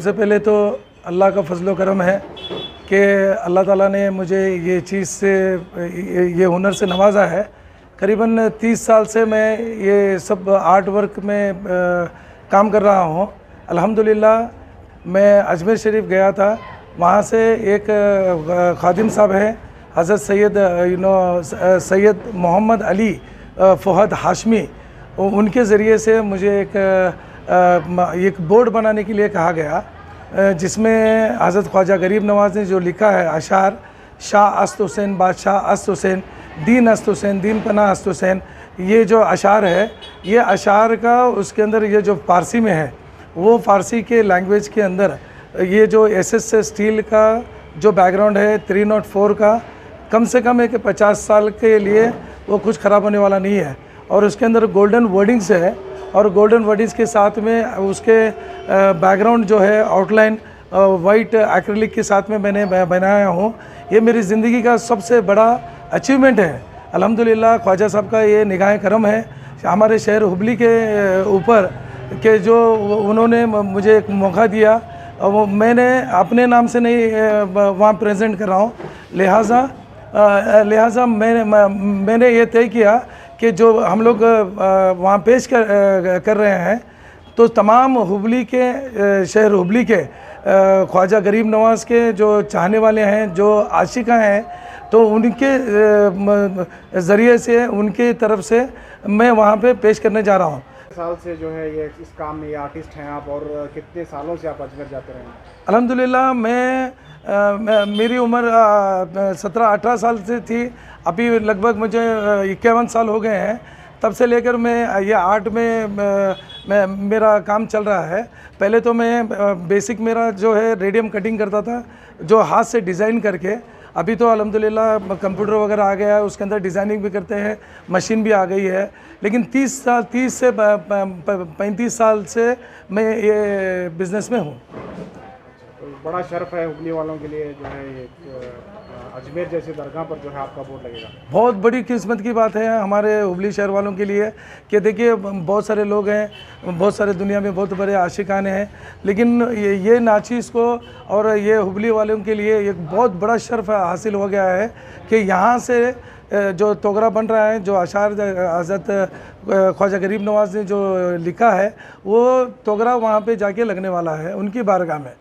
सबसे पहले तो अल्लाह का फजलो करम है कि अल्लाह ताला ने मुझे ये चीज़ से ये हुनर से नवाजा है। करीबन 30 साल से मैं ये सब आर्ट वर्क में काम कर रहा हूँ। अल्हम्दुलिल्लाह मैं अजमेर शरीफ गया था, वहाँ से एक खादिम साहब है हज़रत सैयद मोहम्मद अली फ़हद हाशमी, उनके ज़रिए से मुझे एक बोर्ड बनाने के लिए कहा गया, जिसमें हज़रत ख्वाजा गरीब नवाज़ ने जो लिखा है अशार, शाह अस्त हुसैन बादशाह अस्त हुसैन दीन अस्त हुसैन दीन पना अस्त हुसैन, ये जो अशार है, ये अशार का उसके अंदर ये जो फ़ारसी में है, वो फ़ारसी के लैंग्वेज के अंदर ये जो एसएस स्टील का जो बैकग्राउंड है 304 का, कम से कम एक 50 साल के लिए वो कुछ ख़राब होने वाला नहीं है। और उसके अंदर गोल्डन वर्डिंग्स है, और गोल्डन वर्डिंग्स के साथ में उसके बैकग्राउंड जो है आउटलाइन वाइट एक्रिलिक के साथ में मैंने बनाया हूँ। ये मेरी ज़िंदगी का सबसे बड़ा अचीवमेंट है। अल्हम्दुलिल्लाह ख्वाजा साहब का ये निगाह करम है हमारे शहर हुबली के ऊपर कि जो उन्होंने मुझे एक मौका दिया, वो मैंने अपने नाम से नहीं वहाँ प्रेजेंट कर रहा हूँ, लिहाजा मैंने ये तय किया कि जो हम लोग वहाँ पेश कर रहे हैं, तो तमाम हुबली के शहर हुबली के ख्वाजा गरीब नवाज़ के जो चाहने वाले हैं, जो आशिका हैं, तो उनके ज़रिए से, उनके तरफ से मैं वहाँ पे पेश करने जा रहा हूँ। साल से जो है ये इस काम में ये आर्टिस्ट हैं आप, और कितने सालों से आप अजमेर जाते रहे हैं? अल्हम्दुलिल्लाह मेरी उम्र 17-18 साल से थी, अभी लगभग मुझे 51 साल हो गए हैं। तब से लेकर मैं ये आर्ट में मेरा काम चल रहा है। पहले तो मैं बेसिक मेरा जो है रेडियम कटिंग करता था, जो हाथ से डिज़ाइन करके। अभी तो अल्हम्दुलिल्लाह कंप्यूटर वगैरह आ गया है, उसके अंदर डिज़ाइनिंग भी करते हैं, मशीन भी आ गई है। लेकिन 30 से 35 साल से मैं ये बिज़नेस में हूँ। तो बड़ा शर्फ है हुबली वालों के लिए जो है ये अजमेर जैसे दरगाह पर जो है आपका बोर्ड लगेगा। बहुत बड़ी किस्मत की बात है हमारे हुबली शहर वालों के लिए कि देखिए बहुत सारे लोग हैं, बहुत सारे दुनिया में बहुत बड़े आशिकाने हैं, लेकिन ये नाचीज़ को और ये हुबली वालों के लिए एक बहुत बड़ा शर्फ हासिल हो गया है कि यहाँ से जो तोगरा बन रहा है, जो अशार हज़रत ख्वाजा गरीब नवाज़ ने जो लिखा है, वो तोगरा वहाँ पे जाके लगने वाला है उनकी बारगाह में।